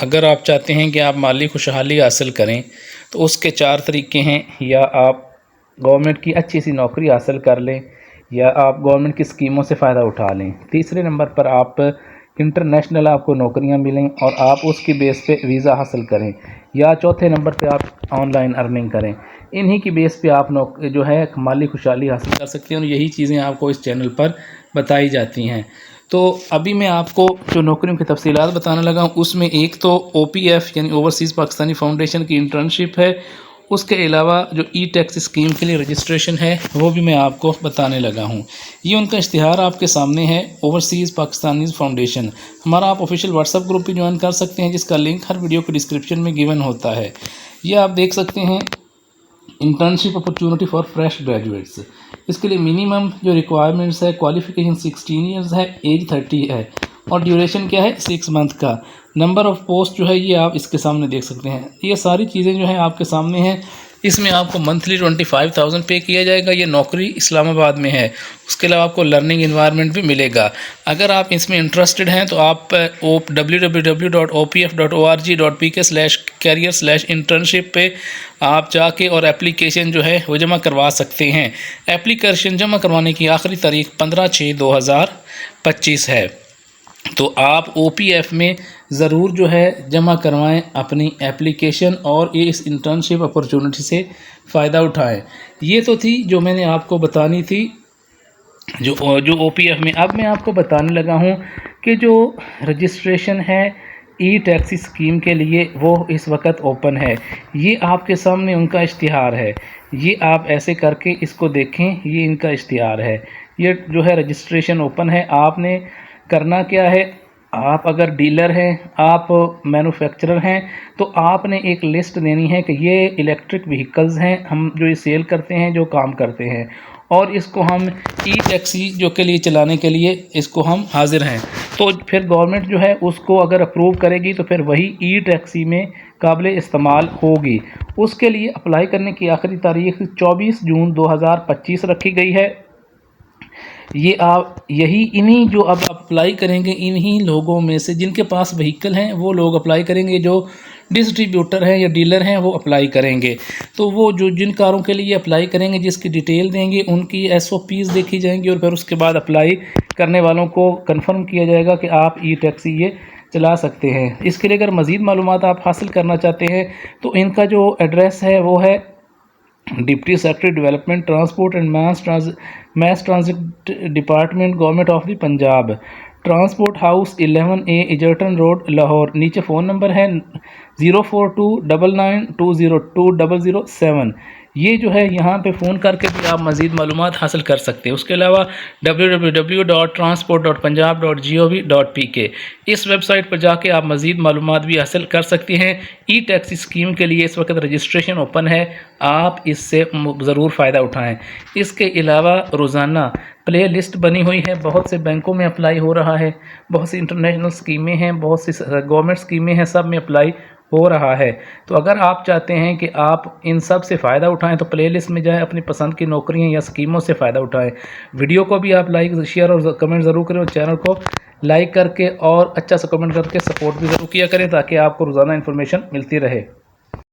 اگر آپ چاہتے ہیں کہ آپ مالی خوشحالی حاصل کریں تو اس کے 4 طریقے ہیں، یا آپ گورنمنٹ کی اچھی سی نوکری حاصل کر لیں، یا آپ گورنمنٹ کی اسکیموں سے فائدہ اٹھا لیں، تیسرے نمبر پر آپ انٹرنیشنل آپ کو نوکریاں ملیں اور آپ اس کی بیس پہ ویزا حاصل کریں، یا چوتھے نمبر پہ آپ آن لائن ارننگ کریں۔ انہی کی بیس پہ آپ جو ہے مالی خوشحالی حاصل کر سکتے ہیں، اور یہی چیزیں آپ کو اس چینل پر بتائی جاتی ہیں۔ تو ابھی میں آپ کو جو نوکریوں کی تفصیلات بتانے لگا ہوں، اس میں ایک تو او پی ایف یعنی اوورسیز پاکستانی فاؤنڈیشن کی انٹرنشپ ہے، اس کے علاوہ جو ای ٹیکس اسکیم کے لیے رجسٹریشن ہے وہ بھی میں آپ کو بتانے لگا ہوں۔ یہ ان کا اشتہار آپ کے سامنے ہے، اوورسیز پاکستانی فاؤنڈیشن۔ ہمارا آپ آفیشیل واٹس ایپ گروپ بھی جوائن کر سکتے ہیں، جس کا لنک ہر ویڈیو کے ڈسکرپشن میں گیون ہوتا ہے۔ یہ آپ دیکھ سکتے ہیں internship opportunity for fresh graduates. اس کے لیے منیمم جو ریکوائرمنٹس ہے، کوالیفیکیشن 16 ایئرز ہے، ایج 30 ہے، اور ڈیوریشن کیا ہے 6 منتھ کا۔ نمبر آف پوسٹ جو ہے یہ آپ اس کے سامنے دیکھ سکتے ہیں۔ یہ ساری چیزیں جو ہیں آپ کے سامنے ہیں۔ اس میں آپ کو منتھلی 25,000 پے کیا جائے گا۔ یہ نوکری اسلام آباد میں ہے۔ اس کے علاوہ آپ کو لرننگ انوائرمنٹ بھی ملے گا۔ اگر آپ اس میں انٹرسٹڈ ہیں تو آپ www.opf.org.pk/career/internship پہ آپ جا کے اور اپلیکیشن جو ہے وہ جمع کروا سکتے ہیں۔ اپلیکیشن جمع کروانے کی آخری تاریخ 15/6/2025 ہے۔ تو آپ او پی ایف میں ضرور جو ہے جمع کروائیں اپنی اپلیکیشن، اور یہ اس انٹرنشپ اپرچونٹی سے فائدہ اٹھائیں۔ یہ تو تھی جو میں نے آپ کو بتانی تھی جو او پی ایف میں۔ اب میں آپ کو بتانے لگا ہوں کہ جو رجسٹریشن ہے ای ٹیکسی اسکیم کے لیے وہ اس وقت اوپن ہے۔ یہ آپ کے سامنے ان کا اشتہار ہے۔ یہ آپ ایسے کر کے اس کو دیکھیں، یہ ان کا اشتہار ہے۔ یہ جو ہے رجسٹریشن اوپن ہے۔ آپ نے کرنا کیا ہے، آپ اگر ڈیلر ہیں، آپ مینوفیکچرر ہیں، تو آپ نے ایک لسٹ دینی ہے کہ یہ الیکٹرک وہیکلز ہیں ہم جو یہ سیل کرتے ہیں، جو کام کرتے ہیں، اور اس کو ہم ای ٹیکسی جو کے لیے چلانے کے لیے اس کو ہم حاضر ہیں۔ تو پھر گورنمنٹ جو ہے اس کو اگر اپروو کرے گی تو پھر وہی ای ٹیکسی میں قابل استعمال ہوگی۔ اس کے لیے اپلائی کرنے کی آخری تاریخ 24 جون 2025 رکھی گئی ہے۔ یہ آپ انہی جو اب اپلائی کریں گے، انہی لوگوں میں سے جن کے پاس وہیکل ہیں وہ لوگ اپلائی کریں گے، جو ڈسٹریبیوٹر ہیں یا ڈیلر ہیں وہ اپلائی کریں گے۔ تو وہ جو جن کاروں کے لیے اپلائی کریں گے، جس کی ڈیٹیل دیں گے، ان کی SOPs دیکھی جائیں گی، اور پھر اس کے بعد اپلائی کرنے والوں کو کنفرم کیا جائے گا کہ آپ ای ٹیکسی یہ چلا سکتے ہیں۔ اس کے لیے اگر مزید معلومات آپ حاصل کرنا چاہتے ہیں تو ان کا جو ایڈریس ہے وہ ہے deputy secretary development transport and mass transit department government of the Punjab, transport house 11A Egerton road Lahore. نیچے فون نمبر ہے 0429920207۔ یہ جو ہے یہاں پہ فون کر کے بھی آپ مزید معلومات حاصل کر سکتے ہیں۔ اس کے علاوہ www.transport.punjab.gov.pk اس ویب سائٹ پر جا کے آپ مزید معلومات بھی حاصل کر سکتے ہیں۔ ای ٹیکسی اسکیم کے لیے اس وقت رجسٹریشن اوپن ہے، آپ اس سے ضرور فائدہ اٹھائیں۔ اس کے علاوہ روزانہ پلے لسٹ بنی ہوئی ہے، بہت سے بینکوں میں اپلائی ہو رہا ہے، بہت سی انٹرنیشنل اسکیمیں ہیں، بہت سی گورنمنٹ اسکیمیں ہیں، سب میں اپلائی ہو رہا ہے۔ تو اگر آپ چاہتے ہیں کہ آپ ان سب سے فائدہ اٹھائیں تو پلے لسٹ میں جائیں، اپنی پسند کی نوکریاں یا اسکیموں سے فائدہ اٹھائیں۔ ویڈیو کو بھی آپ لائک شیئر اور کمنٹ ضرور کریں، اور چینل کو لائک کر کے اور اچھا سا کمنٹ کر کے سپورٹ بھی ضرور کیا کریں، تاکہ آپ کو روزانہ انفارمیشن ملتی رہے۔